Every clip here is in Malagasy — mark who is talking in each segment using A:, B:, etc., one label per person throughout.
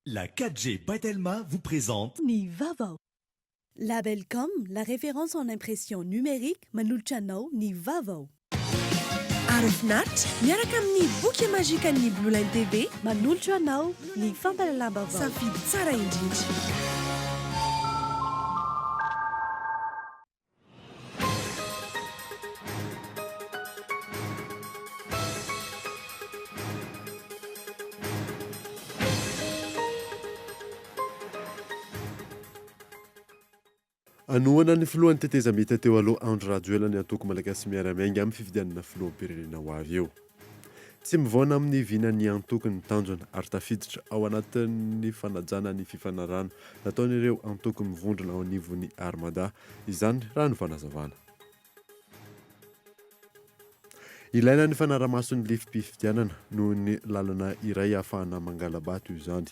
A: La 4G Batelma vous présente
B: Nivavo. Labelcom, la référence en impression numérique, Manulchano Nivavo. Arifnat, miaraka amin'ny boky magique an'ny Blue Line TV, Manulchano ny fampalalambavao. Safidy tsara indrindra.
C: Anoana ny filohan'ny teteza mety teo aloha Andro Rajoelina atoko malagasy miaramiainga amin'ny fifidianana filoham-pirenena ho avy eo. Tsy mivaona amin'ny vinany antoko ny tanjona ary tafiditra ao anatin'ny fanajana ny fifanarana nataon'ireo antoko mivondrona ao anivon'ny Armada, izany raha ny fanazavana. Ilaina ny fanaramaso ny lifim-pifidianana noho ny lalana iray ahafahana mangala-bato izany.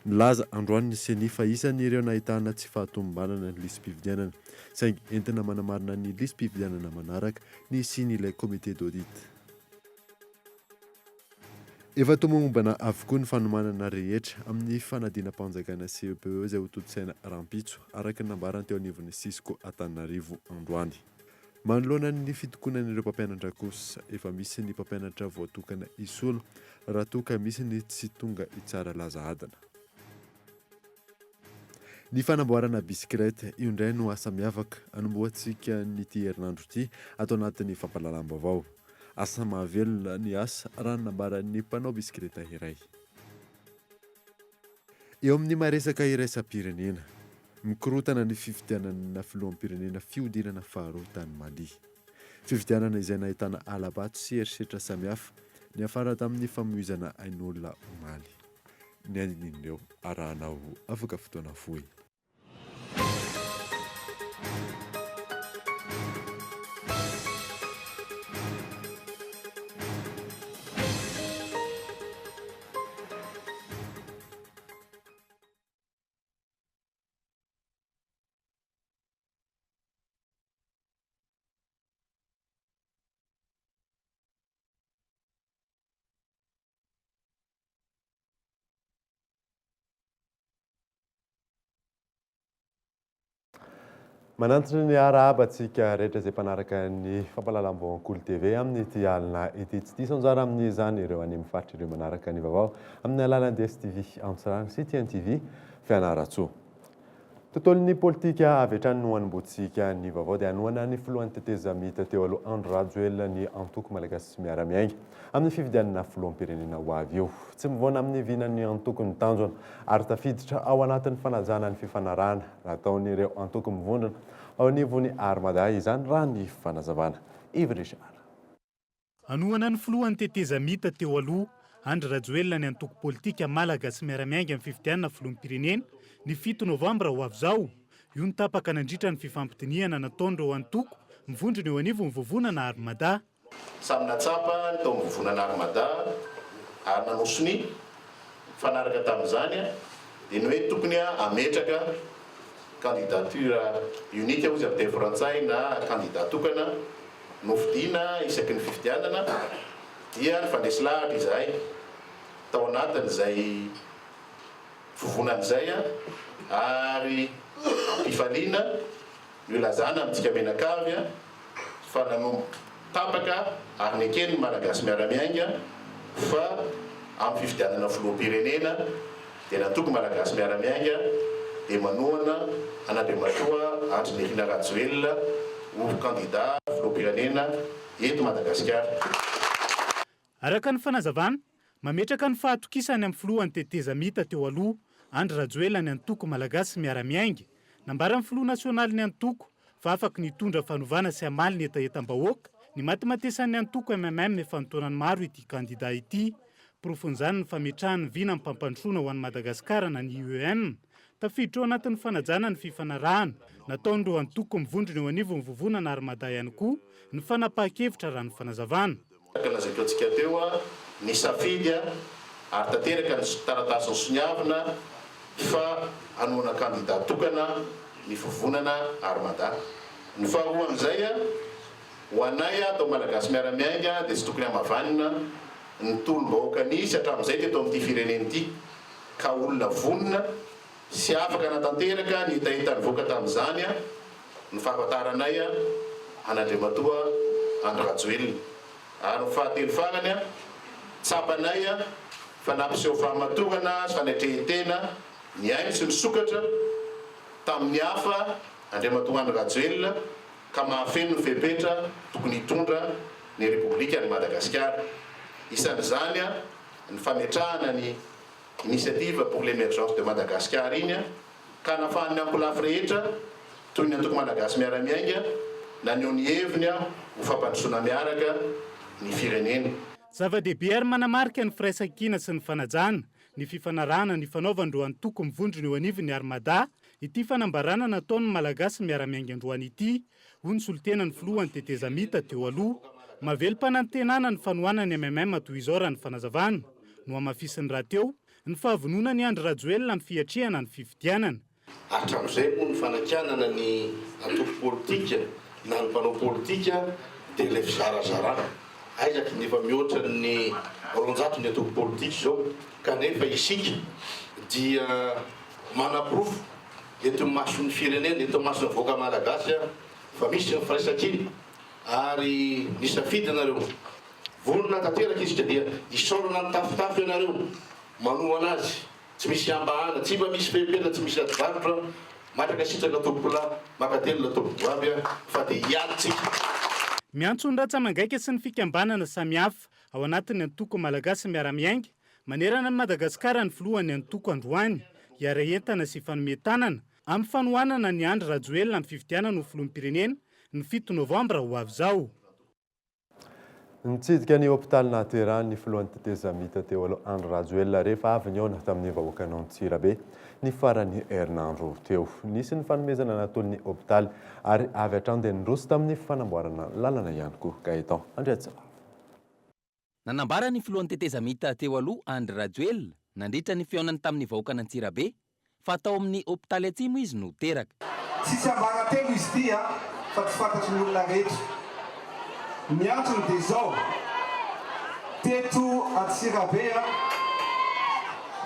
C: Nilaza androany ny seni fa isan'ireo nahitana tsy fahatombanana ny lisam-pifidianana, saingy entina manamarina ny lisam-pifidianana manaraka ny sin'ilay comité d'audit. Efa tomombana avokoa ny fanomanana rehetra amin'ny fanadina-panjakana CEPE izay ho totsaina rampitso araka nambarany teo anivon'ny Cisco Antananarivo androany. Manoloana ny fitokonan'ireo mpampianatra kosa, efa misy ny mpampianatra voatokana isolo raha toka misy ny tsy tonga itsara laza adana. Ny fanamboarana bisikileta io indray no asa miavaka anomboantsika n'ity herinandro ity atao anatin'ny fampalalam-baovao. Asa mahavelona ny asa raha nambaran'ny mpanao bisikileta iray. Eo amin'ny maresaka iraisam-pirenena, mikorotana ny fifidianana filoham-pirenena fihodinana faharoa tany Mali. Fifidianana izay nahitana alabato sy herisetra samihafa ny afara tamin'ny famoizana ain'olona omaly. Ny andinindreo arahanao afaka fotoana fohy. Manantona ny arahabantsika rehetra izay mpanaraka ny fampalalam-baovao Ankolo TV amin'ny ity alina ity. Tsy diso anjara amin'izany ireo any amin'ny faritra ireo manaraka ny vaovao amin'ny alalan'ny DSTV Antsirano sy TNTV Fianaratsoa. Tontolon'ny politika avy hatrany no hanomboantsika ny vaovao dia hanoana ny filohan'ny teteza mita teo aloha Andro Rajoelina ny antoko malagasy miaramiainga amin'ny fifidianana filoham-pirenena ho avy eo. Tsy mivaona amin'ny vinany antoko ny tanjona ary tafiditra ao anatin'ny fanajana ny fifanarana nataon'ireo antoko mivondrona ao anivon'ny Armada, izany raha ny fanazavana. Yves Richard.
D: Anoana ny filohan'ny teteza mita teo aloha Andro Rajoelina ny antoko politika malagasy miaramiainga amin'ny fifidianana filoham-pirenena ny 7 Novambra ho avy zao. Io ny tapaka nandritra ny fifampitiniana nataon'ireo antoko mivondrona eo anivon'ny vovonana Armada.
E: Samy natsapa tao mivovonana Armada ary nanosony fanaraka tamin'izany dia ny hoe tokony ametraka candidature unique ozy amin'ny teny frantsay na candidat tokana nofidiana isaky ny fifidianana dia ny fandresy lahatra izahay tao anatin'izay vovonan'izay ary ampifaliana io lazana amintsika menakavy fa nanombo tapaka ary ny ekeny malagasy miaramiainga fa amin'ny fifidianana filoham-pirenena dia natoko malagasy miaramiainga dia manoana an'Andriamatoa Andrinirina Rajoelina ho candidat filoham-pirenena eto Madagasikara.
D: Araka ny fanazavana, mametraka ny fahatokisany amin'ny filohan'ny teteza mita teo aloha Andro Rajoelina ny antoko malagasy miaramiainga. Nambaran'ny filoha nasionaly ny antoko fa afaka nitondra fanovana sy hamaly ny etaetam-bahoaka ny matimatesan'ny antoko MMM efa nitaonany maro ity candidat ity. Profon'izany ny fametrahany vina amin'ny mpampandrosoana ho an'ny Madagasikara na ny UEM. Tafiditra ao anatin'ny fanajana ny fifanarahana nataon'ireo antoko mivondrona eo anivon'ny vovonana Armada ihany koa ny fanapahan-kevitra raha ny fanazavana.
E: Nazakao antsika teo ny safidy ary tanteraka ny taratasy ny soniavina fa hanoana candidat tokana ny vovonana Armada. Ny faharoan'izay ho anay atao malagasy miaramiainga dia tsy tokony hamavanina ny tolom-bahoaka nisy hatramin'izay teto amin'ity firenena ity ka olona vonona sy afaka natanteraka ny hitahita nivoaka tamin'izany a ny fahafantaranay a an'Andriamatoa Andry Rajoelina. Ary ny fahatelo farany a tsapanay a fa nampiseho fahamatogana sy fanatrehetena ny ainy sy ny sokatra tamin'ny hafa Andriamatoa Andry Rajoelina ka mahafeno ny fepetra tokony hitondra ny Repoblika ny Madagasikara. Isan'izany a ny fametrahana ny initiative pour l'émergence de Madagascar iny a ka nafahan'ny ankolafy rehetra toy ny antoko malagasy miara-miainga na ny ny heviny a ho fampandrosoana miaraka ny firenena.
D: Zava-dehibe ary manamarika ny firaisan-kina sy ny fanajana ny fifanarahana ny fanaovandro antoko mivondrona eo anivon'ny Armada ity fanambarana nataon'ny malagasy miara-miainga androany ity hoy ny solitenan'ny filohan'ny Teteza Mita teo aloha. Mavelom-panantenana ny fanohanany MMM toy izao raha ny fanazavana no amafisin'ny raha teo ny fahavonona ny Andry Rajoelina amin'ny fiatrehana ny fifidianana.
F: Hatramin'izay moa ny fanakanana ny antoko politika na ny mpanao politika dia ilay fizarazarana. Aizaka nefa mihoatra ny roanjato ny antoko politika izao kanefa isika dia manaprofo eto mason'ny firenena, eto mason'ny voaka malagasy fa misy ny firaisan-kina ary nisafidy ianareo. Vonona tanteraka izy dia isaorana ny tafitafy ianareo manohana azy. Tsy misy ambahana, tsy mba misy fehipela, tsy misy adivarotra, matraka sitraka tompola, makatelo na tompogoavy fa dia hiadytsika.
D: Miantso ny ratsa-mangaika sy ny fikambanana samihafa ao anatin'ny antoko malagasy miara-miainga manerana ny Madagasikara ny filohan'ny antoko androany hiara entana sy fanometanana amin'ny fanohanana ny Andry Rajoelina amin'ny fifidianana ho filoham-pirenena ny 7 Novambra ho avy izao.
C: Nitsidika ny hôpitaly nahaterahany ny filohan'ny Teteza Mita teo aloha Andry Rajoelina rehefa avy niaona tamin'ny vahoakanao Antsirabe ny farany herinandro teo. Nisy ny fanomezana nataon'ny hôpitaly ary avy hatrany dia niroso tamin'ny fanamboarana lalana ihany koa. Gaëtan Andriatsara.
G: Nanambara ny filohan'ny Teteza Mita teo aloha Andry Rajoelina nandritra ny fiaonany tamin'ny vahoakana Antsirabe fa tao amin'ny hôpitaly Atsimo izy no teraka.
H: Tsisy ambaratelo izy ity fa tsy fantatry ny olona rehetra. Ny antony dia izao, teto Antsirabe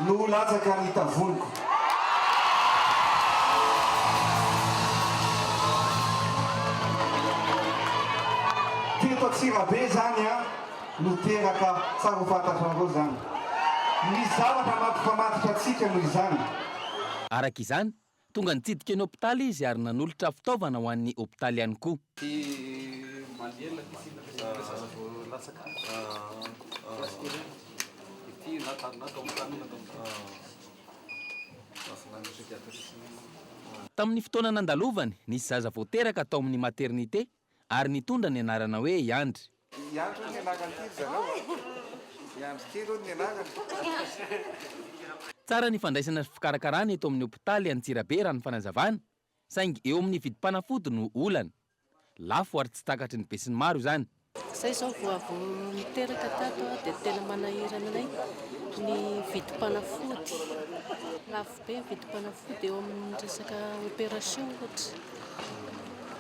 H: no latsaka ny tavoniko. Teto Antsirabe zany no teraka tsara ho fantatrareo zany. Ny zavatra mampifamatotra antsika noho izany.
G: Araka izany, tonga nitsidika ny hôpitaly izy ary nanolotra fitaovana ho an'ny hôpitaly ihany koa. Tamin'ny fotoana nandalovany, nisy zaza vao teraka tao amin'ny maternité ary nitondra ny anarana hoe Yandry.
H: Yandry ny anarany zareo. Yandry kely ny anarany.
G: Tsara ny fandraisana fikarakarana eto amin'ny hôpitaly Antsirabe raha ny fanazavana, saingy eo amin'ny vidim-panafody no olana. Lafo ary tsy takatry ny be sy ny maro izany.
I: Zay izao vao niteraka tato dia tena manahirana anay ny vidim-panafody. Lafo be vidim-panafody eo amin'ny resaka opération ohatra.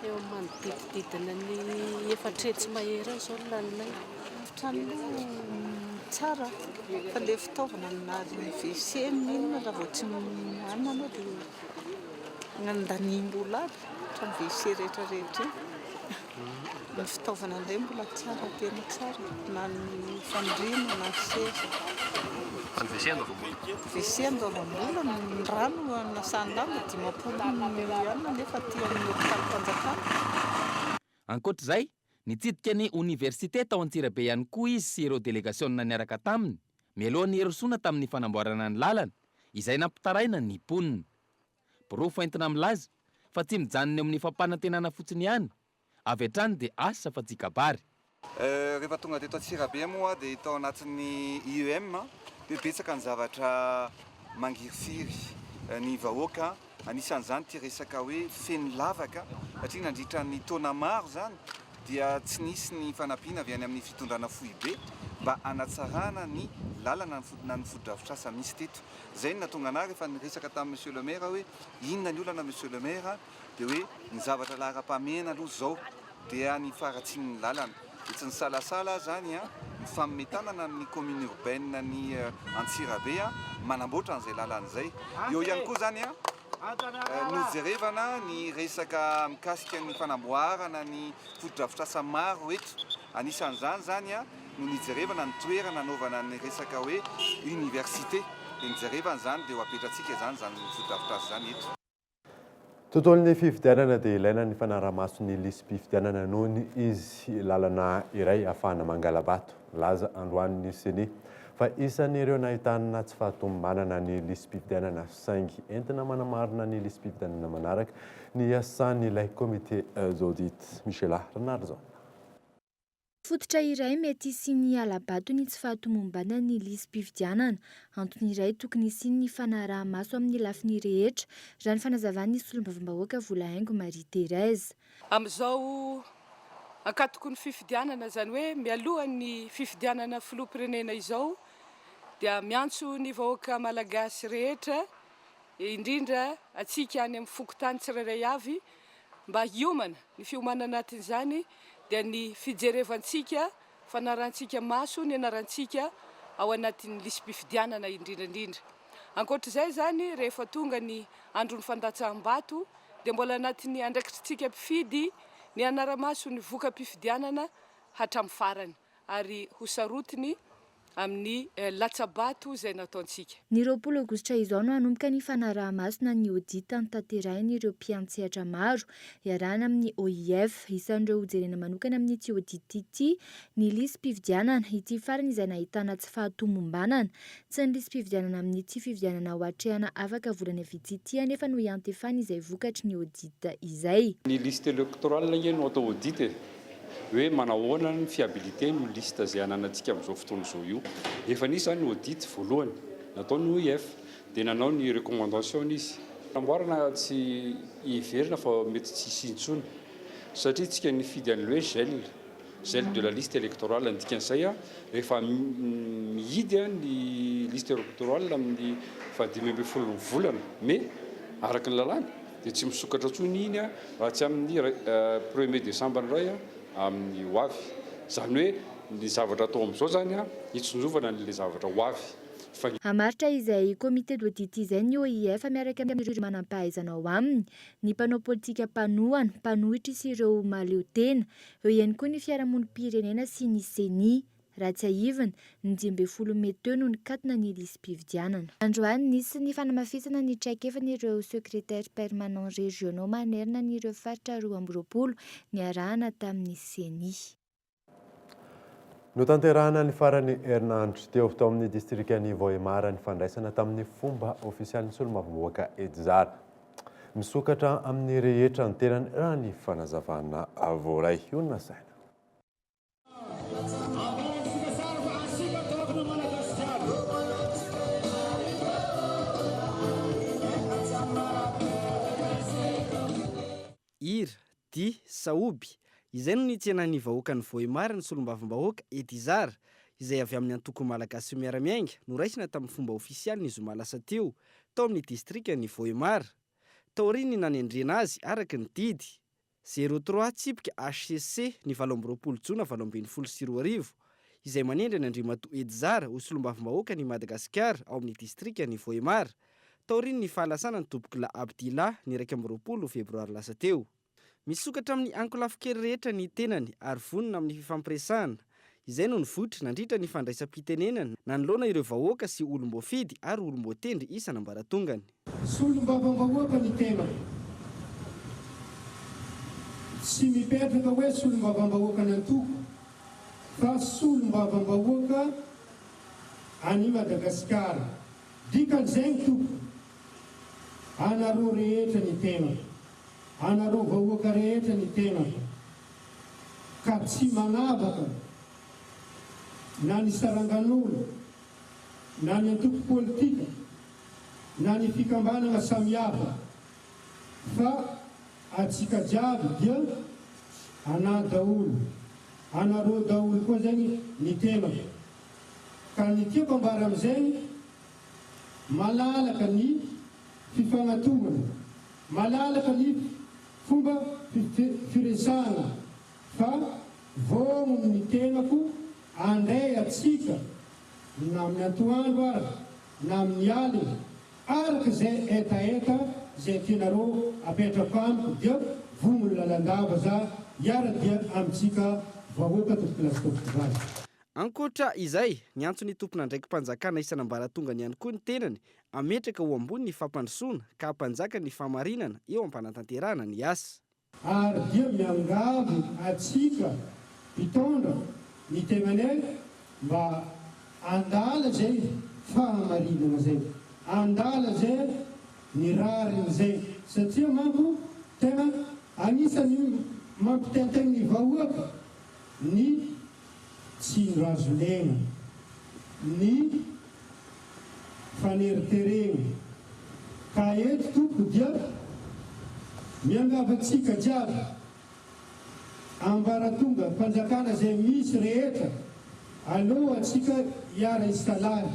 I: Eo manodidididina ny efatretsy mahery izao ny laninay. Trano tsara fa ilay fitaovana nary WC inona raha vao tsy manana anao dia nandanimbola trano WC rehetrarehetra. Ny fitaovana indray mbola tsara, tena tsara, na ny fandriana na ny seza. WC andoavam-bola, ny rano nasany lamba 500 miliona nefa aty amin'ny hôpitaly-Mpanjakana.
G: Ankoatr'izay, nitsidika ny université tao Antsirabe ihany koa izy sy ireo délégationna niaraka taminy, mialohan'ny herosoana tamin'ny fanamboarana ny lalana, izay nampitaraina ny ponina. Porofo entina milaza fa tsy mijanona amin'ny fampanantenana fotsiny ihany, avy hatrany dia asa fa tsy kabary.
J: Rehefa tonga teto Antsirabe moa dia tao anatin'ny IEM dia betsaka ny zavatra mangirifiry ny vahoaka. Anisan'izany ty resaka hoe feno lavaka satria nandritra ny taona maro zany dia tsy nisy ny fanampiana avy any amin'ny fitondrana foibe mba hanatsarana ny lalana na ny foto-drafitrasa misy teto. Zay no natonga anahy rehefa niresaka tamin'ny monsieur le maire hoe inona ny olana monsieur le maire dia hoe ny zavatra lara-pamena aloha zao dia ny faratsian'ny lalana. Tsy ny salasala zany fametanana ny commune urbaine ny Antsirabe manamboatra an'izay lalan'izay. Eo ihany koa zany nojerevana ny resaka mikasika ny fanamboarana ny fotodrafitrasa maro eto. Anisan'izany zany no nijerevana ny toerana anaovana ny resaka hoe université. Dia nijerevana zany dia ho apetratsika zany fotodrafitrasa zany eto.
C: Tontolon'ny fifidianana dia ilaina ny fanaraha-maso ny lisam-pifidianana noho ny izy lalana iray ahafahana mangala-bato. Laza androany seni fa isan'ireo nahitana tsy fahatombanana ny lisam-pifidianana saingy entina manamarina ny lisam-pifidianana manaraka ny asan'ilay komite d'audit. Michela Renardzon.
K: Fototra iray mety isiany alabato ny tsy fahatomombanana ny lisam-pifidianana. Antony iray tokony isiany ny fanaraha-maso amin'ny lafiny rehetra raha ny fanazavany solombavam-bahoaka Volahaingo Marie Thérèse.
L: Amin'izao ankatoko ny fifidianana zany hoe mialohan'ny fifidianana filoham-pirenena izao dia miantso ny vahoaka malagasy rehetra indrindra atsika any amin'ny fokontany tsirairay avy mba hiomana ny fiomanana anatin'izany dia ny fijerevantsika fanarantsika maso ny anarantsika ao anatin'ny lisam-pifidianana indrindrandrindra. Ankoatr'izay zany rehefa tonga ny andron'ny fandatsaham-bato dia mbola anatin'ny andraikitritsika mpifidy ny anaramaso ny voka-pifidianana hatramin'ny farany ary hosarotiny amin'ny latsabato izay nataontsika.
K: Ny 20 aogositra izao no hanomboka ny fanaraha-maso na ny audit notanterahiny ireo mpiantsehatra maro iarahana amin'ny OIF. Isan'ireo jerena manokana amin'ny ity audit ity ny lisam-pifidianana ity farany izay nahitana tsy fahatomombanana. Tsy ny lisam-pifidianana amin'ny ity fifidianana ho atrehana afaka volana vitsy ity anefa no iantefana izay vokatry ny audit izay.
M: Ny liste électorale igny no atao audit hoe manahoana ny fiabilité ny liste izay ananantsika amin'izao fotoana izao io. Efa nisy zany audit voalohany natao ny OIF dia nanao ny recommandation izy. Namboarana tsy hiverina fa mety tsy sintsony satria tsika nifidy an'ilay hoe gel de la liste électorale ny dikan'izay rehefa mihidy ny liste électorale amin'ny 15 volana mais araka ny lalàna dia tsy misokatra ntsony iny raha tsy amin'ny 1er décembre indray amin'ny ho avy. Zany hoe ny zavatra atao amin'izao zany hitsonjovana n'ilay zavatra ho avy.
K: Hamaritra izay komite d'audit izay ny OIF miaraka amin'ireo manam-pahaizana ao aminy ny mpanao politika mpanohana, mpanohitra sy ireo mahaleo tena. Eo ihany koa ny fiarahamonim-pirenena sy ny seni. Raha tsy ahivana ny 12 Mey teo no nikatona ny lisam-pifidianana. Androany nisy ny fanamafisana ny traikefan'ireo secrétaire permanent régionaux manerina n'ireo faritra 12 ny arahana tamin'ny seni.
C: Notanterahana ny farany herinandro teo amin'ny distrikan'ny Vohemara ny fandraisana tamin'ny fomba ofisialy ny solombavam-bahoaka Edzara. Misokatra amin'ny rehetra ny tenany raha ny fanazavana voaray iona saina.
N: Ira, Di, Saoby izay no nitsenan'ny vahoaka ny Vohemara ny solombavam-bahoaka Edzara izay avy amin'ny antoko malagasy miaramiainga no raisina tamin'ny fomba ofisialy ny zoma lasa teo tao amin'ny distrikan'ny Vohemara. Tao ry ny nanendrena azy araka ny didy 03 tsipika HCC ny 20 Jona 2024 izay manendra ny Andriamatoa Edzara ho solombavam-bahoaka ny Madagasikara ao amin'ny distrikan'ny Vohemara. Tao ry ny fahalasana ny Tobokila Abdila ny 20 Febroary lasa teo. Misokatra amin'ny ankolafokely rehetra ny tenany ary vonona amin'ny fifampiresahana. Izay no nivotra nandritra ny fandraisam-pitenenana nanoloana ireo vahoaka sy olom-boafidy ary olom-boatendry isan'ambaratongany.
O: Solombavam-bahoaka ny tena. Tsy mipetraka hoe solombavam-bahoaka ny antoko fa solombavam-bahoaka any Madagasikara. Dikan'izay ny toko anareo rehetra ny tena. Anareo vahoaka rehetra ny tena ka tsy manavaka na ny sarangan'olo na ny antoko politika na ny fikambanana samihafa fa atsika jiaby dia anahy daolo anareo daolo koa zany ny tena ka ny tiako ambara amin'izay malalaka ny fifanatongana malalaka ny fomba firesahana fa vomo ny tenako andray atsika na amin'ny atoandro ary na amin'ny alina araka izay etaeta zay tianareo apetrako amiko dia vongony lalandava za hiara dia amintsika vahoaka tokopilasitokivady.
N: Ankoatra izay, ny antsony tompona ndraiky mpanjakana isan'ambaratongany ihany koa ny tenany ametraka ho ambony ny fampandrosoana ka mpanjaka ny famarinana eo am-panatanterahana ny asa.
O: Ary dia miangavy atsika mpitondra ny tegnanay mba andala zay fahamarinana zay, andala zay ny rariny zay satria manko tena anisany mampitentegna ny vahoaka ny tsindro azolena, ny faneriteregna. Ka eto tompo dia miangavatsika jiaby ambaratonga mpanjakana zay misy rehetra aloha atsika hiara iskalany,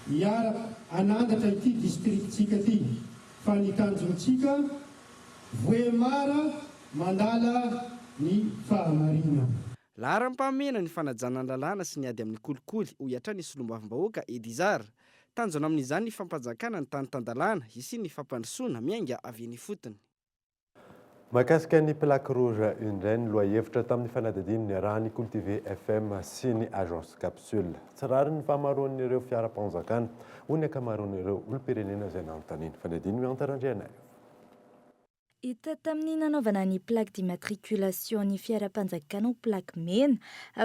O: hiara anandatra ity distriktsika ty fa ny tanjontsika voemara mandala ny fahamarina.
N: Laharam-pahamena ny fanajana ny lalàna sy ny ady amin'ny kolikoly ho hiatra ny solombavim-bahoaka Edizara. Tanjona amin'izany ny fampanjakana ny tany-tandalàna isy ny fampandrosoana miainga avy ny fotony.
C: Mahakasika ny plaque rouge indray ny lohahevitra tamin'ny fanadihadian'ny raha ny Cultivé FM sy ny agence capsule. Tsirary ny fahamaroan'ireo fiara-panjakana ho ny akamaroan'ireo olom-pirenena izay nanontaniana. Fanadihany miantarandrianay.
K: Hita tamin'ny nanaovana ny plaque d'immatriculation ny fiara-panjakana ho plaque mena,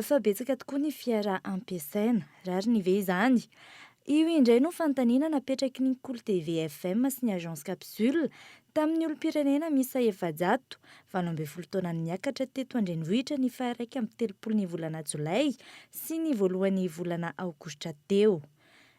K: fa betsaka tokoa ny fiara ampiasaina, rary ny ve izany. Io indray no fanontaniana napetraky ny Cultivé FM sy ny agence capsule tamin'ny olom-pirenena misa 700 20 taona niakatra teto Andrenivohitra ny faha 1 ny volana Jolay sy ny voalohan'ny volana Aogositra teo.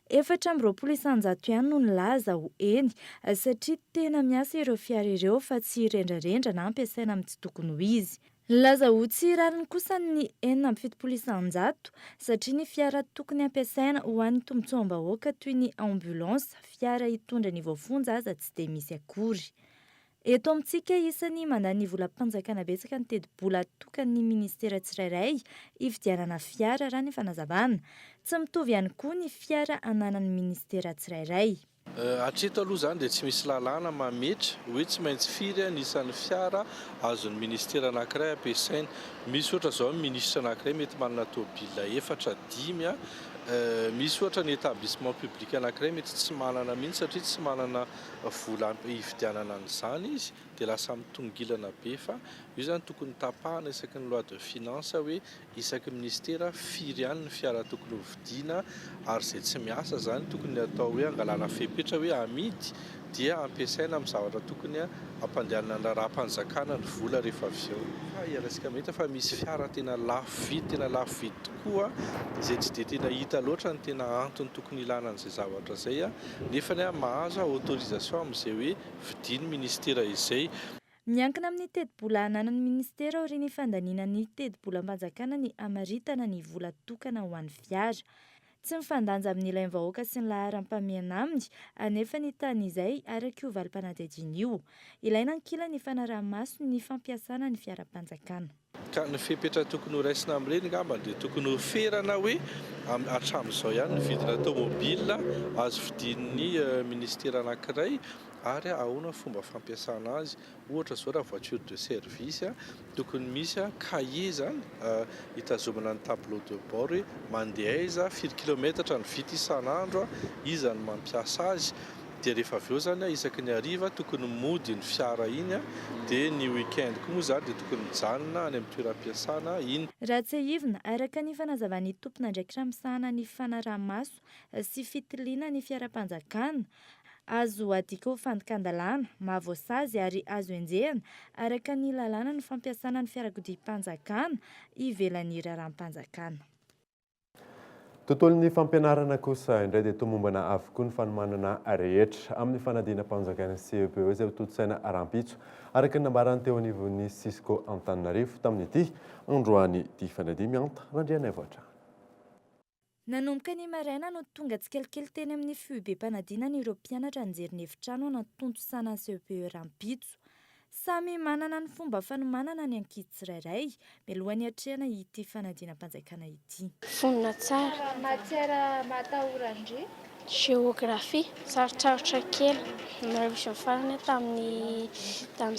K: 420 ihany no nilaza ho eny satria tena miasa ireo fiara ireo fa tsy rendrarendra na ampiasaina amin'ny tsy tokony ho izy. Laza ho tsy rariny kosa ny 470 satria ny fiara tokony ampiasaina ho an'ny tombotsoam-bahoaka toy ny ambulance, fiara hitondra ny voafonja aza tsy dia misy akory. Eto amintsika isany mandany volam-panjakana betsaka ny tedi-bola tokan'ny ministera tsirairay hividianana fiara raha ny fanazavana. Tsy mitovy ihany koa ny fiara ananan'ny ministera tsirairay.
P: Hatreto aloha zany dia tsy misy lalàna mametra hoe tsy maintsy firy anisan'ny fiara azon'ny ministera anankiray ampiasaina. Misy ohatra zao ministra anankiray mety manana tômôbila 4-5 misy ohatra ny établissement public anankiray mety tsy manana mihitsy satria tsy manana vola hividianana an'izany izy dia lasa mitongilana be fa io zany tokony tapahana isaky ny loi de finance hoe isaky ministera firy ihany ny fiara tokony ho vidiana ary izay tsy miasa zany tokony atao hoe angalana fepetra hoe amidy dia ampiasaina amin'ny zavatra tokony ampandehanana ny raha-panjakana ny vola rehefa avy eo. Iaraisika mety fa misy fiara tena lafo vidy tokoa izay tsy dia tena hita loatra ny tena antony tokony ilana an'izay zavatra izay nefa mahazo autorisation amin'izay hoe vidiany ministera izay.
K: Miankina amin'ny tedi-bola ananan'ny ministera aorian'ny fandaniana ny tedi-bolam-panjakana ny amaritana ny vola tokana ho an'ny fiara. Tsy mifandanja amin'ny ilain'ny vahoaka sy ny laharam-pahamehana aminy, anefa ny tany izay araka io valim-panadihadiana io. Ilaina ankila ny fanaraha-maso ny fampiasana ny fiara-panjakana.
P: Ka ny fepetra tokony ho raisina amin'ireny ngamba dia tokony ho ferana hoe hatramin'izao ihany ny vidina tômôbila azo vidian'ny ministera anankiray ary ahoana fomba fampiasana azy. Ohatra zao raha voiture de service tokony misy cahier zany hitazomana ny tableau de bord hoe mandeha aiza firy kilometatra ny vita isan'andro iza ny mampiasa azy dia rehefa avy eo zany isaky ny hariva tokony mody ny fiara iny dia ny weekend koa moa zany dia tokony mijanona any amin'ny toeram-piasana iny.
K: Raha tsy ahivina araka ny fanazavan'ny tompona ndraiky ramosahana ny fanaraha-maso sy fitiliana ny fiara-panjakana azo adika ho fandokan-dalàna, mahavoasazy ary azo enjehana araka ny lalàna ny fampiasana ny fiarakodia-panjakana ivelan'ny raharaham-panjakana.
C: Tontolon'ny fampianarana kosa indray dia tomombana avokoa ny fanomanana rehetra amin'ny fanadihana mpanjakana CEPO izay totsaina Rampitso araka ny nambarany teo anivon'ny Cisco Antananarivo tamin'ity androany ity fanadihana mianta randrianay voatra.
K: Nanomboka ny maraina no tonga tsikelikely teny amin'ny FUB mpanadihana ireo mpianatra anjery ny efitrano natontosana CEPO Rampitso. Samy manana ny fomba fanomanana ny ankizy tsirairay mialohan'ny hatrehana ity fanadinam-panjakana ity.
Q: Fonina tsara.
K: Matière matahorandry.
Q: Géographie, sarotsarotra kely. Narevision farany tamin'ny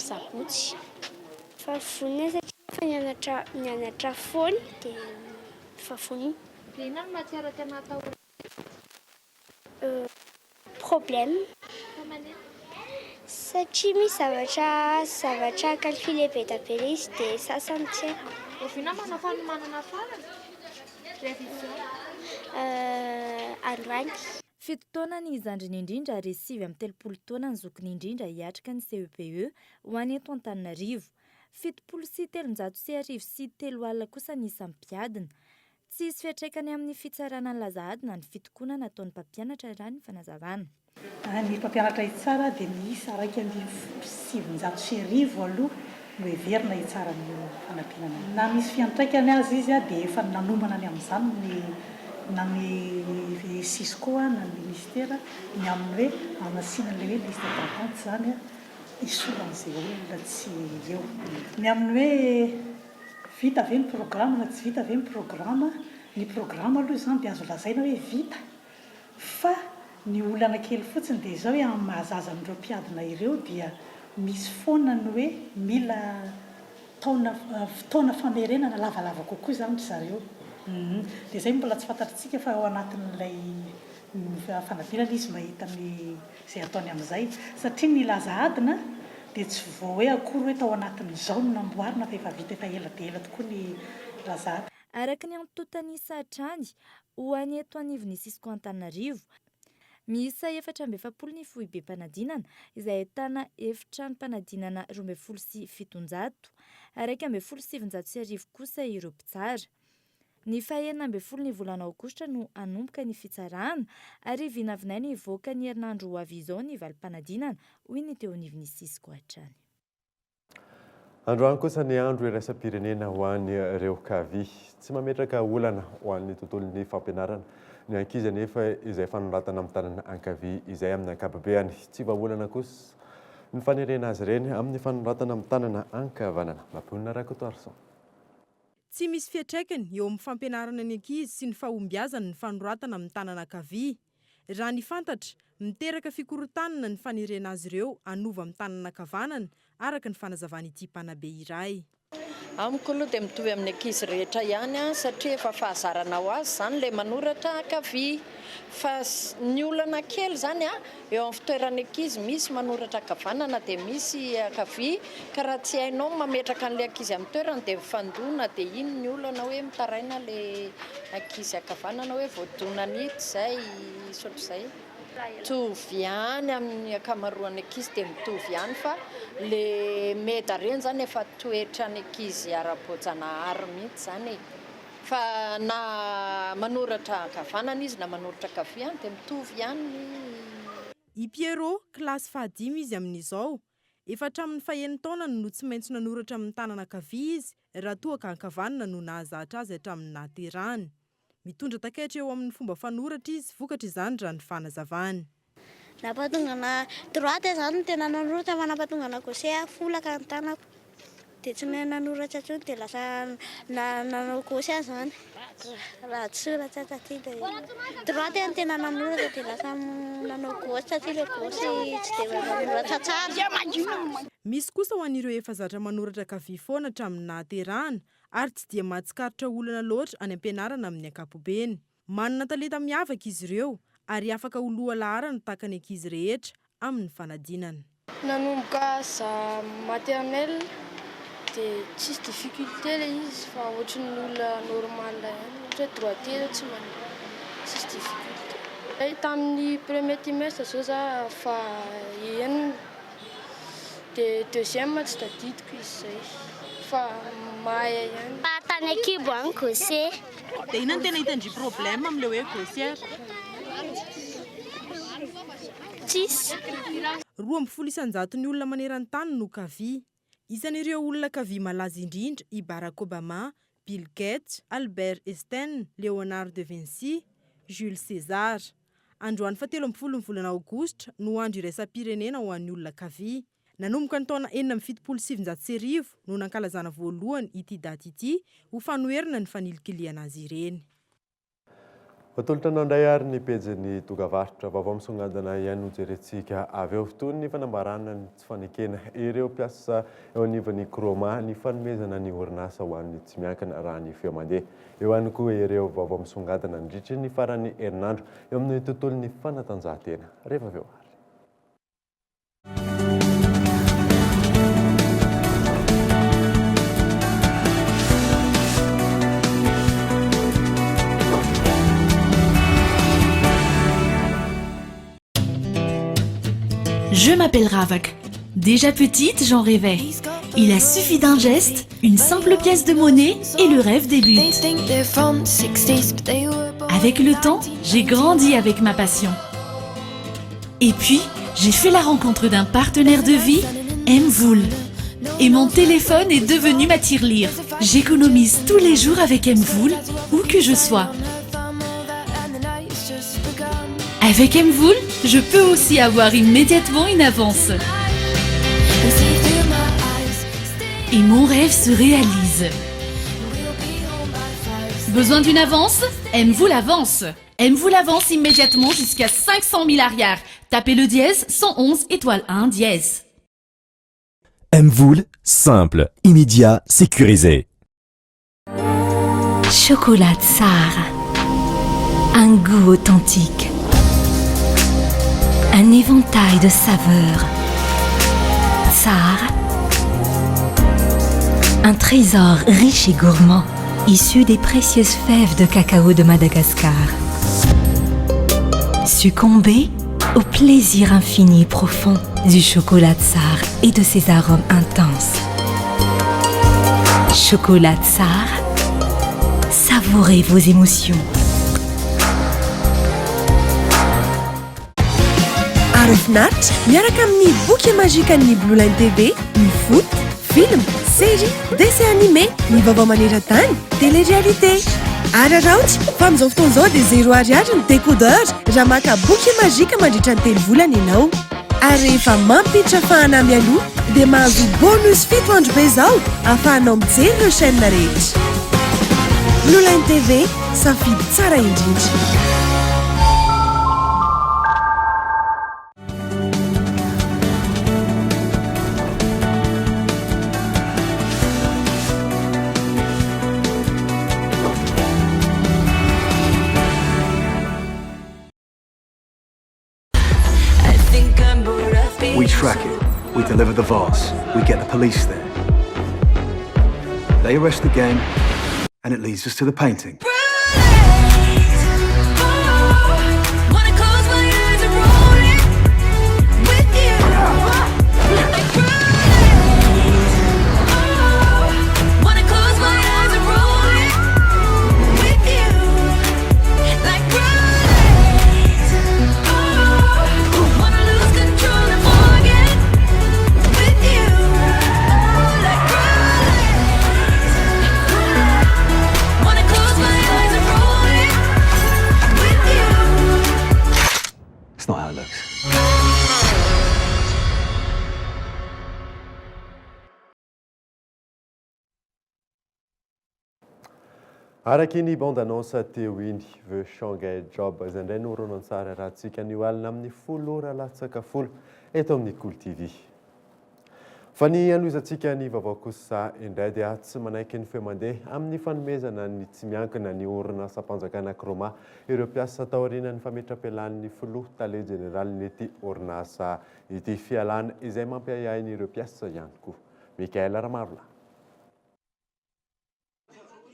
Q: sabotsy. Fa fonina satria nianatra foana dia fa fonina.
K: Inona ny matière tena atahorandry?
Q: Problème. Satria misy zavatra calculé be dia be izy dia sasany tsy haiko.
K: Oviana manao fanomanana farany? Révision.
Q: Androany.
K: 7 taona ny zandriny indrindra ary 9 taona ny zokiny indrindra hiatrika ny CEPE ho any eto Antananarivo. 7,3 sy 3 alina kosa ny isam-piadina. Tsy isy fiantraikany amin'ny fitsarana ny lazahady na ny fitokonana nataon'ny mpampianatra raha ny fanazavana.
R: Ny mpampianatra hitsara dia misy araiky amin'ny 700,000 aloha no heverina hitsara ny fanampianana. Na misy fiantraikany azy izy dia efa nanomana ny amin'izany na ny Cisco na ny ministera ny amin'ny hoe anasiana ilay hoe liste d'attente zany isoran'izay olona tsy eo. Ny amin'ny hoe vita ve ny programme na tsy vita ve ny programme aloha izany dia azo lazaina hoe vita fa ny olana kely fotsiny dia izao hoe amin'ny mahazaza amin'ireo mpiadina ireo dia misy foana ny hoe mila fotoana famerenana lavalava kokoa izany ry zareo. Dia izay mbola tsy fantatritsika fa ao anatin'ilay fanadinana izy mahita izay ataony amin'izay satria ny lazahadina dia tsy vao hoe akory hoe tao anatin'izao no namboarina fa efa vita efa ela dia ela tokoa ny lazahady.
K: Araka ny antotany sahatrany ho any eto anivon'ny Cisco Antananarivo miisa 470 ny foibe mpanadinana izay ahitana efitrano mpanadinana 2700, araiky 700 kosa ireo mpitsara. Ny 9 ny volana aogositra no anomboka ny fitsarana ary vinavinainy hivoaka ny herinandro ho avy izao ny valim-panadinana hoy ny teo anivon'ny Cisco hatrany.
C: Androany kosa ny andro iraisam-pirenena ho an'ny ireo kavy tsy mametraka olana ho an'ny tontolon'ny fampianarana ny ankizy anefa izay fanoratana amin'ny tanana ankavy izay amin'ny ankapobeny tsy vahaolana kosa ny fanerena azy ireny amin'ny fanoratana amin'ny tanana ankavanana. Mampiona Rakotoarson.
S: Tsy misy fiantraikany eo amin'ny fampianarana ny ankizy sy ny fahombiazana ny fanoratana amin'ny tanana ankavia. Raha ny fantatra miteraka fikorotanana ny fanerena azy ireo anova amin'ny tanana ankavanana araka ny fanazavana ity mpanabe iray.
T: Amiko aloha dia mitovy amin'ny ankizy rehetra ihany satria efa fahazarana ho azy izany ilay manoratra ankavia. Fa ny olana kely izany eo amin'ny fitoeran'ny ankizy misy manoratra ankavanana dia misy ankavia ka raha tsy hainao mametraka an'ilay ankizy amin'ny toerana dia mifandona dia iny ny olana hoe mitaraina ilay ankizy ankavanana hoe voadonany ito izay sotr'izay. Mitovy ihany amin'ny ankamaroan'ny ankizy dia mitovy ihany fa le meda reny izany efa toetra ny ankizy ara-boajanahary mihitsy izany fa na manoratra ankavanana izy na manoratra ankavia dia mitovy ihany.
S: I Pierrot, kilasy 5 izy amin'izao. Efa hatramin'ny 9 taona no tsy maintsy nanoratra amin'ny tanana ankavia izy raha toa ka ankavanana no nahazatra azy hatramin'ny nahaterahany. Mitondra takaiatra eo amin'ny fomba fanoratra izy vokatra izany raha ny fanazavany.
Q: Nampatongana droite izany no tena nanoratra fa nampatongana gauche folaka ny tanako dia tsy nanoratra intsony dia lasa nanao gauche izany. Raha tsy soratra taty dia droite no tena nanoratra dia lasa nanao gauche satria ilay gauche tsy dia nanoratra tsara.
S: Misy kosa ho an'ireo efa zatra manoratra ankavia foana hatramin'ny nahaterahana ary tsy dia mahatsikaritra olana loatra any ampianarana amin'ny ankapobeny. Manana talenta miavaka izy ireo ary afaka ho loha laharana tahaka ny ankizy rehetra amin'ny fanadinana.
Q: Nanomboka za maternelle dia tsisy difficulté ilay izy fa ohatran'ny olona normal ihany ohatra droitier tsy tsisy difficulté. Tamin'ny premier trimestre zao za fa enina dia deuxième tsy tadidiko izy izay fa mahay ihany. Tany akibo any gauche.
S: Dia inona no tena hitandry problème amin'ilay hoe gauche? 2,7 ny olona maneran-tany no kavia. Isan'ireo olona kavia malaza indrindra i Barack Obama, Bill Gates, Albert Einstein, Leonardo da Vinci, Jules César. Androany 7 ny volana aogositra no andro iraisam-pirenena ho an'ny olona kavia. nanomboka ny taona 1977 no nankalazana voalohany ity daty ity ho fanoherina ny fanilikiliana azy ireny.
C: Fatolotra nandray ary ny pejy dokavarotra vaovao misongadina ihany hojerentsika avy eo toy ny fanambarana ny tsy fanekena ireo mpiasa eo anivon'ny Kroma ny fanomezana ny orinasa ho an'ny tsy miankina raha ny feo mandeha. Eo ihany koa ireo vaovao misongadina nandritra ny farany herinandro eo amin'ny tontolon'ny fanatanjahantena. Rehefa avy eo.
U: Je m'appelle Ravak. Déjà petite, j'en rêvais. Il a suffi d'un geste, une simple pièce de monnaie et le rêve débute. Avec le temps, j'ai grandi avec ma passion. Et puis, j'ai fait la rencontre d'un partenaire de vie, Mvoul. Et mon téléphone est devenu ma tirelire. J'économise tous les jours avec Mvoul, où que je sois. Avec Mvoul, je peux aussi avoir immédiatement une avance. Et mon rêve se réalise. Besoin d'une avance? Mvoul avance. Mvoul avance immédiatement jusqu'à 500 000 arrières. Tapez le dièse 111 étoile 1 dièse.
A: Mvoul, simple, immédiat, sécurisé.
U: Chocolat Tsar. Un goût authentique. Un éventail de saveurs. Tsar. Un trésor riche et gourmand, issu des précieuses fèves de cacao de Madagascar. Succombez au plaisir infini et profond du chocolat Tsar et de ses arômes intenses. Chocolat Tsar. Savourez vos émotions.
B: Arofnat, miaraka amin'ny boky magique an'ny Blue Line TV, ny foot, film, série, dessin animé, ny vaovao maneran-tany, télé-réalité. Araraoty, fa amin'izao fotoana izao dia 0 ariary ny décodeur raha maka boky magique mandritra ny 3 volana ianao. Ary rehefa mampiditra fahana mialoha dia mahazo bonus 7 andro be izao ahafahanao mijery ireo chaîne rehetra. Blue Line TV, safidy tsara indrindra.
V: We track it, we deliver the vase, we get the police there. They arrest the gang, and it leads us to the painting. It's not how it looks.
C: Araky ny bande-annonce teo iny The Shanghai Job izay indray no horonan-tsara rahantsika ny alina amin'ny 10 ora latsaka folo eto amin'ny Cool TV. Fa ny anoizantsika ny vaovao kosa indray dia tsy manaiky ny feo mandeha amin'ny fanomezana ny tsy miankina ny orinasa mpanjakana Kroma ireo mpiasa tao aorianan'ny fametrapelan'ny filoha tale jeneraly ity orinasa ity fialana izay mampiahiahy ireo mpiasa ihany koa. Mikael Ramarola.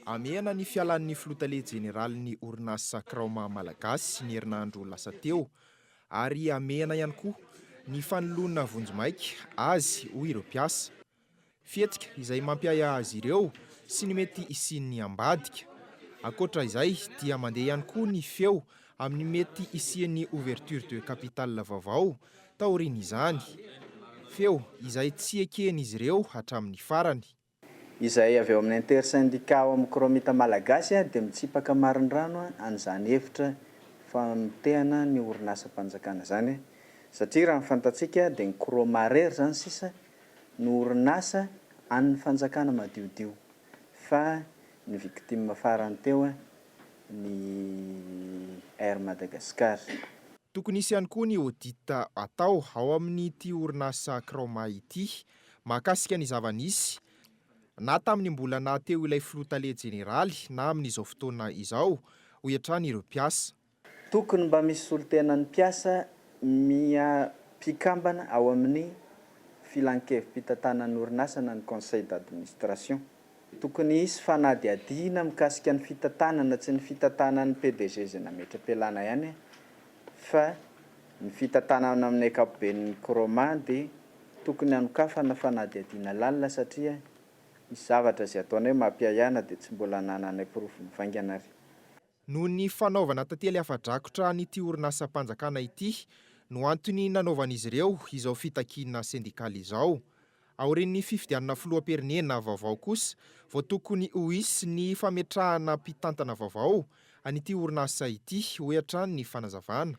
W: Amiana ny fialan'ny filoha tale jeneraly ny orinasa Kroma malagasy ny herinandro lasa teo ary amiana ihany koa ny fanoloana vonjimaiky azy ho ireo mpiasa. Fihetsika izay mampiaya azy ireo sy ny mety isian'ny ambadika. Ankoatra izay dia mandeha ihany koa ny feo amin'ny mety isian'ny ouverture de capital vaovao taorian'izany. Feo izay tsy eken'izy ireo hatramin'ny farany.
X: Izay avy eo amin'ny intersyndicat ao amin'ny Kromita malagasy dia mitsipaka marindrano an'izany hevitra famitehana ny orinasa mpanjakana zany satria raha nyfantatsika dia ny cromarer zany sisa no orinasa an'ny fanjakana madiodio fa ny victime farany teo ny Air Madagascar.
W: Tokony isy ihany koa ny audit atao ao amin'ity orinasa Croma ity mahakasika ny zava-nisy na tamin'ny mbola nateo ilay flotale generaly na amin'izao fotoana izao ho iatrany ireo mpiasa.
X: Tokony mba misy solotena ny mpiasa mpikambana ao amin'ny filankevim-pitantanan'ny orinasa na ny conseil d'administration. Tokony isy fanadihadihana mikasika ny fitantanana tsy ny fitantanan'ny PDG izay nametra-pialana ihany fa ny fitantanana amin'ny ankapobeny Croma dia tokony hanokafana fanadihadihana lalina satria misy zavatra izay ataonay mampiayana dia tsy mbola nananay porofo mivaingana ary.
W: Noho ny fanaovana tantely afa-drakotra n'ity orinasa mpanjakana ity no antony nanaovan'izy ireo izao fitakiana sindikaly izao. Aorian'ny fifidianana filoham-pirenena vaovao kosa vao tokony ho hisy ny fametrahana mpitantana vaovao an'ity orinasa ity ho iatrany ny fanazavana.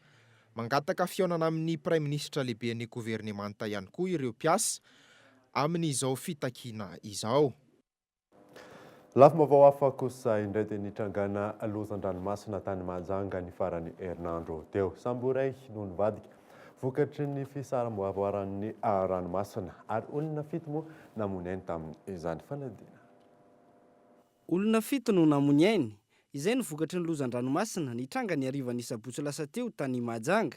W: Mangataka fihaonana amin'ny praiminisitra lehibe ny governemanta ihany koa ireo mpiasa amin'izao fitakiana izao.
C: Lafim-baovao hafa kosa indray dia nitrangana lozan-dranomasina tany Mahajanga ny farany herinandro teo. Samboray no nivadika vokatry ny fisaram-boavoaran'ny ranomasina ary olona 7 moa namony ainy tamin'izany fanadina.
N: Olona 7 no namony ainy izay ny vokatry ny lozan-dranomasina nitranga ny harivan'ny sabotsy lasa teo tany Mahajanga.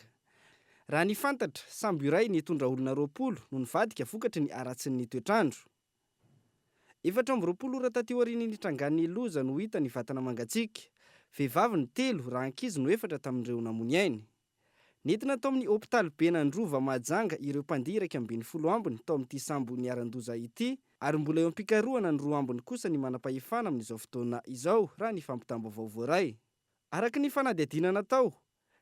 N: Raha ny fantatra, Samboray nitondra olona 20 no nivadika vokatry ny aratsin'ny toetrandro. 420 ora tateo aorian'ny nitrangan'ny loza no hita ny vatana mangatsiaka. Vehivavy ny 3, raha ankizy no 4 tamin'ireo namony ainy. Nentina tao amin'ny hôpitaly Benandrova Mahajanga ireo mpandihy 120 ambiny tao amin'ity sambo niaran-doza ity ary mbola eo am-pikarohana ny 2 ambiny kosa ny manam-pahefana amin'izao fotoana izao raha ny fampitam-baovao voaray. Araka ny fanadihadiana natao,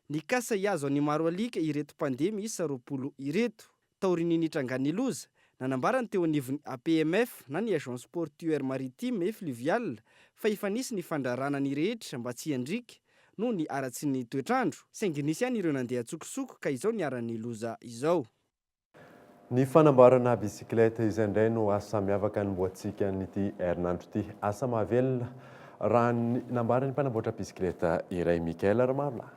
N: ny kasa hiazo any maro alika ireto mpandeha miisa 20 ireto. Taorian'ny nitrangan'ny loza nanambarany teo anivon'ny APMF na ny Agence Portuaire Maritime et Fluviale fa efa nisy ny fandrarana ny rehetra mba tsy handrika no ny aratsy ny toetrandro. Saingy nisy ihany ireo nandeha tsokosoko ka izao ny aran'ny loza izao.
C: Ny fanamboarana bisikileta izay indray no asa miavaka ny mboatsika n'ity herinandro ity. Asa mahavelona raha ny nambarany mpanamboatra bisikileta iray Mikael Ramarla.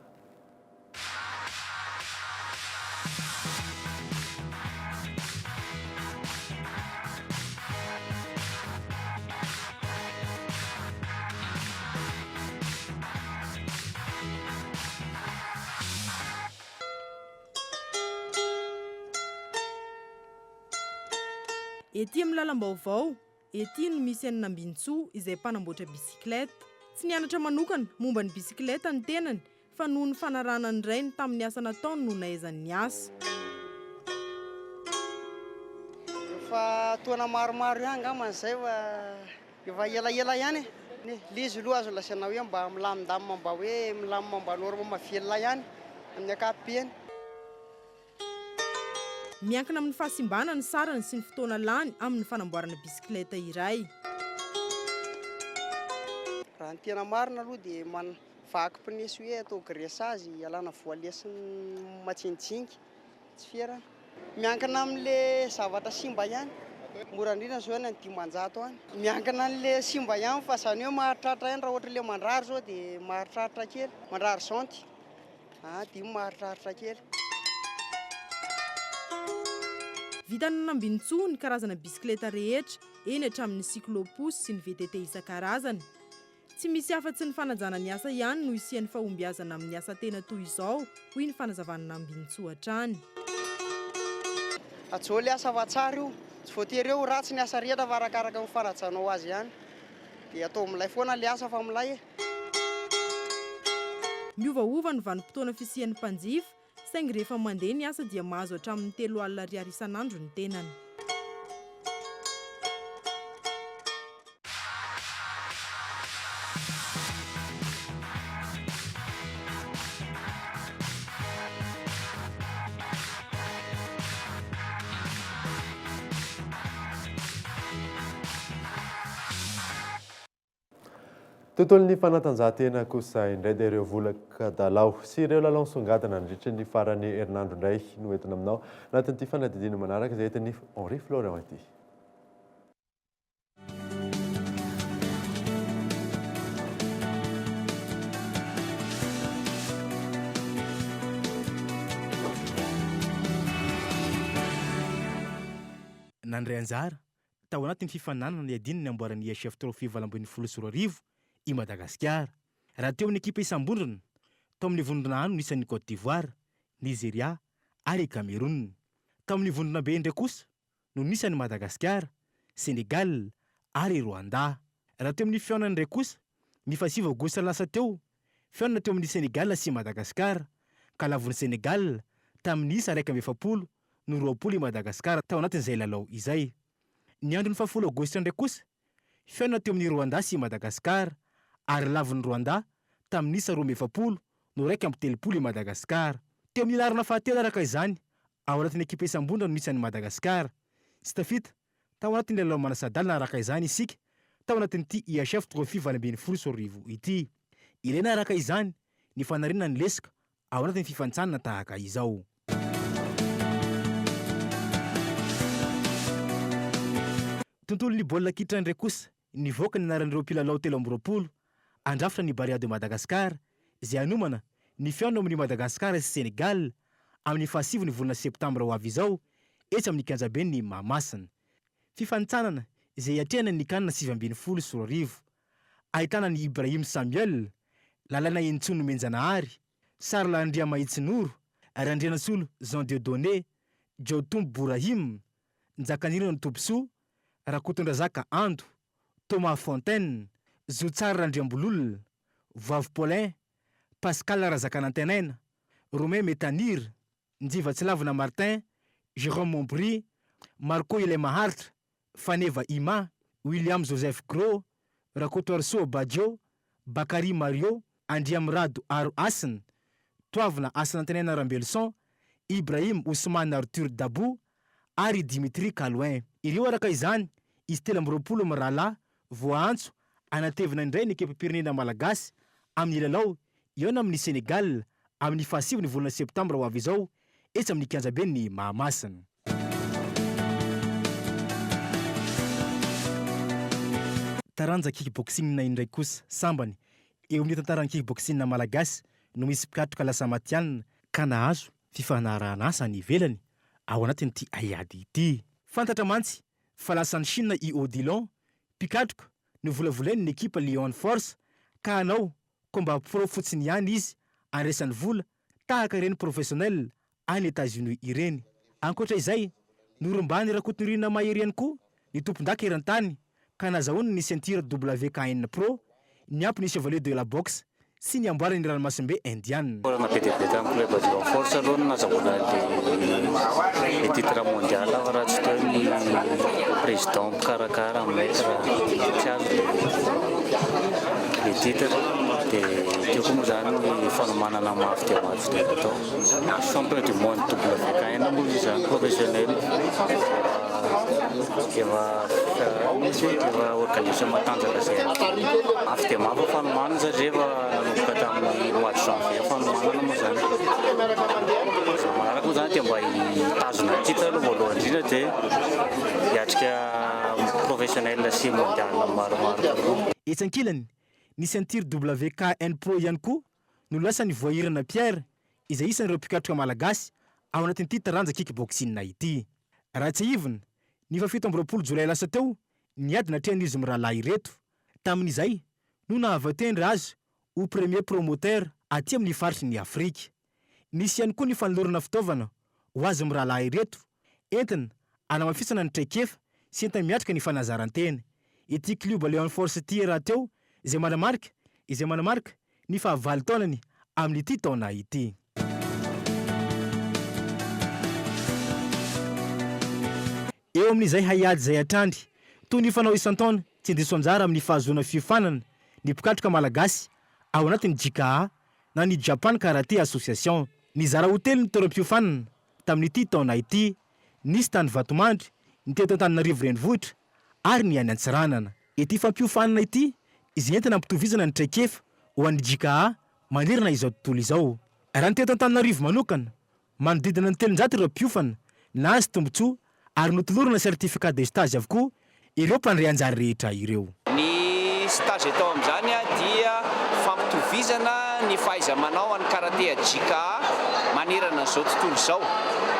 S: Ety amin'ny lalam-baovao, ety no misy an'ny Nambintsoa izay mpanamboatra bisikileta. Tsy nianatra manokana momba ny bisikileta ny tenany fa noho ny fanarahana ny rainy tamin'ny asa nataony no nahaizany asa.
D: Fa toana maromaro ihany angamba izay efa elaela ihany. Lizy aloha azo lasaina hoe mba milamindamina mba hoe milamina mba norma mavelona ihany amin'ny ankapobeny.
S: Miankina amin'ny fahasimbana ny sarany sy ny fotoana lany amin'ny fanamboarana bisikileta iray.
D: Raha ny tena marina aloha dia vaky pinesy hoe atao gressage alana voalesiny matsinitsinky tsy fiera. Miankina amin'le zavatra simba ihany. Mora indrindra zao ny 500 any. Miankina amin'le simba ihany fa zany hoe maharitraritra ihany raha ohatra le mandrary zao dia maharitraritra kely. Mandrary janty. Dia maharitraritra kely.
S: Vitan'ny Nambintsoa ny karazana bisikileta rehetra eny hatramin'ny cyclopus sy ny VTT isan-karazany. Tsy misy afa-tsy ny fanajana ny asa ihany no isian'ny fahombiazana amin'ny asa tena toy izao, hoy ny fanazavana Nambintsoa hatrany.
D: Atao le asa vatsara io, tsy voatery eo ratsy ny asa rehetra fa arakaraka ny fanajanao azy ihany. Dia atao milay foana le asa fa milay.
S: Miovaova ny vanim-potoana fisian'ny mpanjifa, saingy rehefa mandeha ny asa dia mahazo hatramin'ny 3 alina ariary isan'andro ny tenany.
C: tontolo ny fanatanjahantena kosa indray dia ireo volaka dalao sy ireo lalao songadina nandritra ny farany herinandro indray no entina aminao anatin'ity fanadidina manaraka izay entin'ny Henri Florian ity.
E: Nandray anjara tao anatin'ny fifananana ny adininy amboaran'ny IHF Trophy valam-ben'ny folo sy roa arivo i Madagasikara. Raha teo amin'ny ekipa isam-bondrona tao amin'ny vondrona ano nisan'ny Côte d'Ivoire, Nigeria ary Cameroun. Tao amin'ny vondrona be indray kosa no nisan'ny Madagasikara, Senegal ary Rwanda. Raha teo amin'ny fiaonana indray kosa ny 7 aogositra lasa teo fiaonana teo amin'ny Senegal sy Madagasikara ka lavon'ny Senegal tamin'ny isa 170 no 20 i Madagasikara tao anatin'izay lalao izay. Ny andron'ny 10 aogositra indray kosa fiaonana teo amin'ny Rwanda sy Madagasikara ary lavon'ny Rwanda tamin'ny isa 20 no 130 i Madagasikara. Teo amin'ny larina fahatelo araka izany ao anatin'ny ekipa isam-bondrona no nisan'ny Madagasikara. Tsy tafita tao anatin'ny lalao manasadalina araka izany isika tao anatin'ity IHF Trophy valam-ben'ny folo sy roa arivo ity. Ilaina araka izany ny fanarinana ny lesika ao anatin'ny fifantsanana tahaka izao. Tontolo ny baolina kitra indray kosa nivoaka ny anaran'ireo mpilalao 3 andrafitra ny Barea de Madagasikara izay anomana ny fiaona amin'ny Madagasikara sy Senegal amin'ny 7 ny volana septambra ho avy izao etsy amin'ny kianjaben'ny Mahamasina. Fifantsanana izay atrehana ny kanina 7 sy roa arivo. Ahitana ny Ibrahim Samuel, Lalana Entsono Menjanahary, Sarla Andria Mahitsinoro, ary Andrianatsolo Jean Dieudonné, Jotumbo Bourahim, Njakanirina Ntopisoa, Rakotondrazaka Ando, Thomas Fontaine, Zotsara Randriambololona, Vavy Paulin, Pascal Razakanan-Tenaina, Romain Metanir, Njivatsilavina Martin, Jérôme Montbry, Marco Ile Maharitra, Faneva Ima, William Joseph Gros, Rakoto Arso Badio, Bakary Mario, Andriamrado Aro Asina, Toavina Asanantenaina Rambelson, Ibrahim Ousmane Arthur Dabou, ary Dimitri Kalouin. Ireo araka izany izy 20 mirahalahy voantso anatevina indray ny ekipam-pirenena malagasy amin'ny lalao iona amin'ny Senegal amin'ny 7 ny volana septambra ho avy izao etsy amin'ny kianjaben'ny Mahamasina. Taranja kickboxing indray kosa sambany eo amin'ny tantaran'ny kickboxing malagasy no misy mpikatroka lasa matianina ka nahazo fifanarahana asa ny ivelany ao anatin'ity aiady ity. Fantatra mantsy fa lasan'ny Chine i Odilon mpikatroka no volavolainy ny ekipa Lion Force ka hanao komba pro fotsiny ihany izy andraisan'ny vola tahaka ireny professionnel any États-Unis ireny. Ankoatra izay norumbany Rakotonirina Mahery ihany koa ny tompon-daka eran-tany ka nazahoany ny ceinture WKN Pro ny ampy ny Chevalier de la Boxe sy ny amboarany ny ranomasimbe indiane.
F: Olana be dia be tamin'ny club de Lion Force aloha no nazahoana le titre mondial raha tsy teo ny président mpikarakara aminay tsy azo le titre dia teo koa moa zany ny fanomanana mafy dia mafy dia atao champion du monde WKN moa izy zany professionnel efa organisation matanjaka zay mafy dia mafy fanomanana satria efa nanomboka tamin'ny mois de janvier fanomanana moa zany manaraka moa zany dia mba hitazona titre aloha voalohany indrindra dia hiatrika professionnel sy mondial maromaro.
E: Etsankilany ny ceinture WKN Pro ihany koa no lasa ny voahirana Pierre izay isan'ireo mpikatroka malagasy ao anatin'ity taranja kickboxing ity. Raha tsy ivona ny 17 jolay lasa teo ny ady natrehan'izy mirahalahy ireto. Tamin'izay no nahavatendra azy ho premier promoteur aty amin'ny faritry ny Afrika. Nisy ihany koa ny fanolorana fitaovana ho azy mirahalahy ireto entina anamafisana ny traikefa sy entina miatrika ny fanazarantena. Ity club Lion Force ity raha teo izay manamarika ny fahavalo taonany amin'ity taona ity. Eo amin'izay haiady zay atrandry toy ny fanao isan-taona tsy diso anjara amin'ny fahazoana fiofanana ny mpikatroka malagasy ao anatin'ny JKA na ny Japan Karate Association. Ny zara hotely ny toeram-piofanana tamin'ity taona ity nisy tany Vatomandry, ny teto Antananarivo renivohitra ary ny any Antsiranana. Ity fampiofanana ity izay entina ampitovizana ny traikefa ho an'ny JICA manerana izao tontolo izao. Raha ny teto Antananarivo manokana manodidina ny 300 ireo mpiofana na azy tombotsoa ary notolorana certificat de stage avokoa ireo mpandray anjara rehetra ireo.
G: Ny stage atao amin'izany dia fampitovizana ny fahaiza-manao an'ny karaté JICA manerana izao tontolo izao.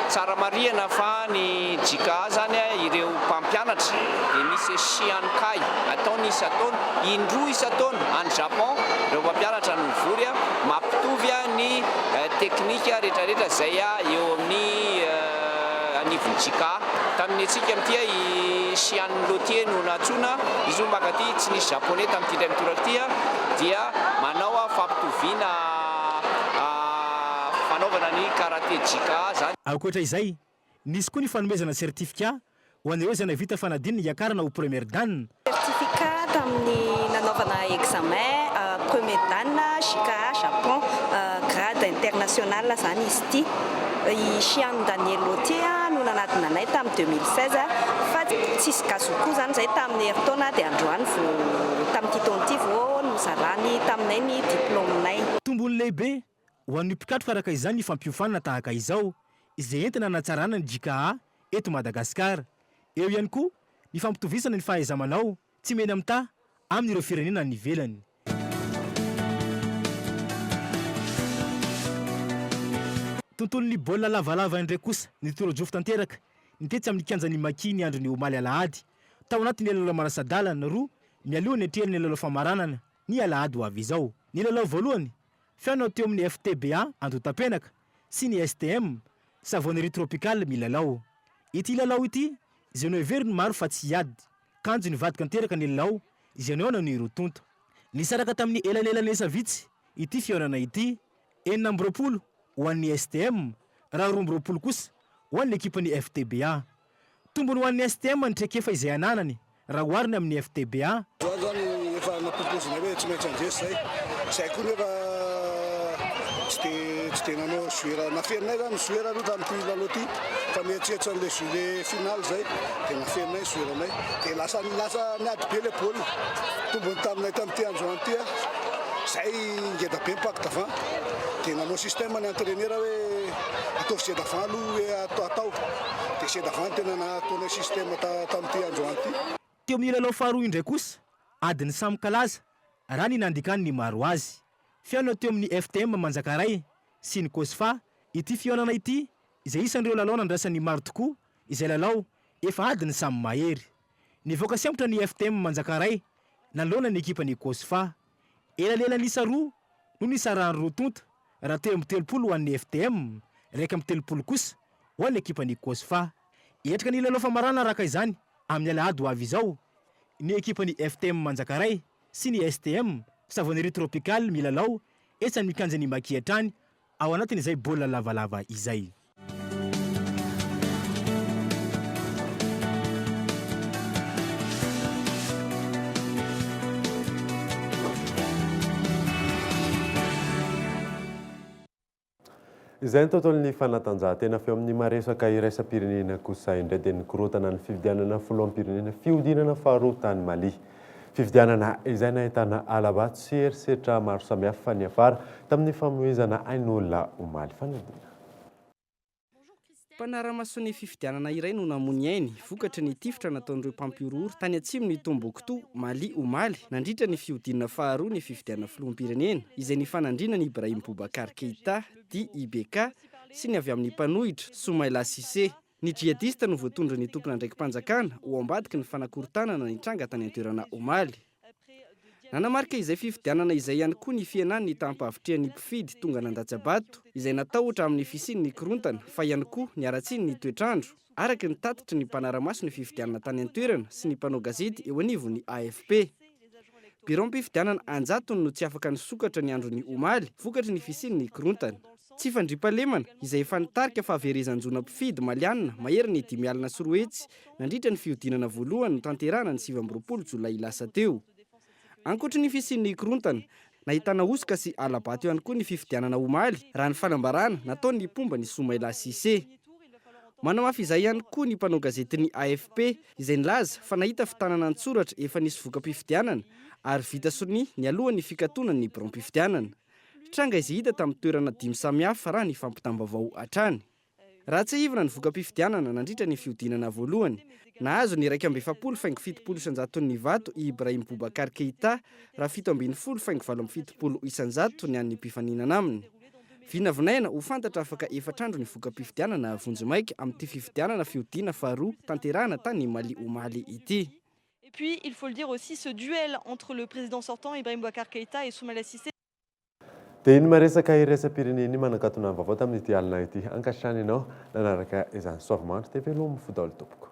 G: Tsara marihana fa ny JICA zany ireo mpampianatra dia misy Shiankai ataony isa-taona, indroa isa-taona any Japon ireo mpampianatra no mivory mampitovy ny teknika rehetrarehetra izay eo amin'ny anivon'ny JICA. Tamin'ny antsika amin'ity i Shian Lotier no natsoina, izy io makaty tsy nisy japonais tamin'ity indray mitoraka ity dia manao fampitoviana fanaovana ny karaté JICA zany.
E: Ankoatra izay, nisy koa ny fanomezana certificat ho an'ireo izay navita fanadinana hiakarana ho première dan.
H: Certificat tamin'ny nanaovana examen premier dan JICA Japon grade international zany izy ity. I Shian Daniel Lotier no nanadina anay tamin'ny 2016 fa tsisy gazokoa zany zay tamin'ny heritaona dia androany tamin'ity taona ity vao nozarany taminay ny diplômenay.
E: Tombony lehibe ho an'ny mpikatro faraka izany ny fampiofanana tahaka izao izay entina hanatsarana ny JICA eto Madagasikara. Eo ihany koa ny fampitovisana ny fahaiza-manao tsy mena amita amin'ireo firenena ny ivelany. Tontolon'ny baolina lavalava indray kosa ny torojofo tanteraka nitetsy amin'ny kianjan'ny Maki ny andron'ny omaly alahady tao anaty ny lalao marasadalana roa mialoha ny atrehany lalao famaranana ny alahady ho avy izao. Ny lalao voalohany fiainao teo amin'ny FTBA Andotapenaka sy ny STM Savonnerie Tropicale milalao. Ity lalao ity izay no heveriny maro fa tsy hiady kanjo ny vadika tanteraka ny lalao izay no ny rotonto. Nisaraka tamin'ny elanelanesa vitsy ity fiainana ity 9 ho an'ny STM raha 12 kosa ho an'ny ekipany FTBA. Tombony ho an'ny STM ny traikefa izay ananany raha ohariny amin'ny FTBA.
I: Zany efa nampropozina hoe tsy maintsy andresy zay koa nefa tsy dia nanao jouera naferinay zany jouera aloha tamin'ity lalao ity fa mihetsehetsa an'ilay journée finale zay dia naferinay joueranay dia lasa niady be le baolina tombony taminay tamin'ity androany ity zay ngeda be impact avant dia nanao système ny entraîneur hoe ataovy c'est d'avant aloha hoe atao dia c'est d'avant tena nataonay système tamin'ity androany ity.
E: Teo amin'ny lalao faharoa indray kosa adiny samy kalaza raha ny nandikany ny maro azy. Fiainao teo amin'ny FTM Manjakaray sy ny Kosfa ity fiainana ity izay isan'ireo lalao nandrasan'ny maro tokoa izay lalao efa adiny samy mahery. Nivoaka sempotra ny FTM Manjakaray nanoloana ny ekipany Kosfa. Elalela-nisa roa no nisarahany rotonta raha teo amin'ny 30 ho an'ny FTM raika amin'ny 30 kosa ho an'ny ekipany Kosfa. Etraka ny lalao famarana araka izany amin'ny alahady ho avy izao ny ekipany FTM Manjakaray sy ny STM Savonnerie Tropicale milalao etsany mikanjany Maki hatrany ao anatin'izay baolina lavalava izay.
C: Izay ny tontolon'ny fanatanjahantena feo amin'ny maresaka iraisam-pirenena kosa indray dia nikorotana ny fifidianana filoam-pirenena fihodinana faharoa tany Mali. Fifidianana izay nahitana alabato sy herisetra maro samihafa ny afara tamin'ny famoizana ain'olona omaly fanadina.
N: Mpanara-masoany fifidianana iray no namony ainy vokatra ny tifitra nataon'ireo mpampiororo tany atsimo ny Tombouctou, Mali omaly nandritra ny fihodinana faharoa ny fifidianana filoam-pirenena izay ny fanandrinany Ibrahim Boubacar Keita di IBK sy ny avy amin'ny mpanohitra Soumaïla Cissé. Ny djihadista no voatondra ny tompona ndraiky mpanjakana ho ambadiky ny fanakorontanana ny tranga tany an-toerana omaly. Nanamarika izay fifidianana izay ihany koa ny fienany ny tampahavitrian'ny mpifidy tonga nandatsabato izay natao ohatra amin'ny fisiny ny korontana fa ihany koa ny aratsiny ny toetrandro araka ny tatitra ny mpanaramaso ny fifidianana tany an-toerana sy ny mpanao gazety eo anivon'ny AFP. Biro mpifidianana anjatony no tsy afaka nisokatra ny andron'ny omaly vokatry ny fisiny ny korontana. Tsy fandripalemana izay efa nitarika fa averezanjona mpifidy malianina mahery ny 5 alina sy 3 hetsy nandritra ny fihodinana voalohany no tanterana ny 7 jolay lasa teo. Ankoatra ny fisin'ny korontana, nahitana osika sy alabato ihany koa ny fifidianana omaly raha ny fanambarana nataony mpomba ny Soumaïla Cissé. manamafy izay ihany koa ny mpanao gazetiny AFP izay nilaza fa nahita fitanana an-tsoratra efa nisy vokam-pifidianana ary vita sony ny alohan'ny fikatoana ny brom-pifidianana. Tranga izy hita tamin'ny toerana 5 samihafa raha ny fampitambavao hatrany. Raha tsy ivona ny vokam-pifidianana nandritra ny fiodinana voalohany, nahazo ny 1,770 isanjaton'ny vato i Ibrahim Boubacar Keïta raha 7,770 isanjato ny an'ny mpifaninana aminy. Vinavinaina ho fantatra afaka 4 andro ny vokam-pifidianana vonjimaika amin'ity fifidianana fiodiana faharoa tanterahana tany Mali Omaly ity.
J: Et puis, il faut le dire aussi, ce duel entre le président sortant Ibrahim Boubacar Keïta et Soumaïla Cissé.
C: Dia iny maresaka iraisam-pirenena manan-katona ny vaovao tamin'ity alina ity ankasitrany ianao nanaraka izany soavimandry dia velomy fodalo tompoko.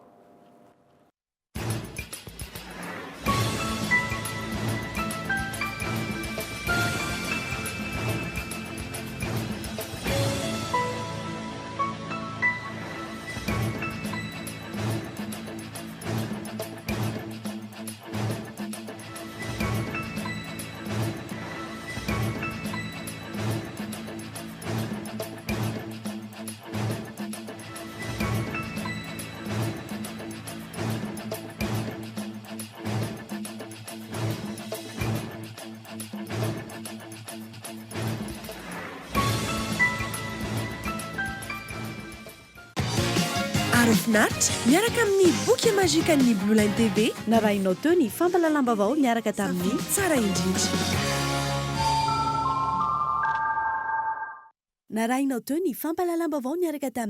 B: Arofinaritra miaraka amin'ny boky majikan'ny Blue Line TV narahinao teo ny fampalalam-bavao miaraka tamin'ny tsara indrindra. Narahinao teo ny fampalalam-bavao miaraka tamin'ny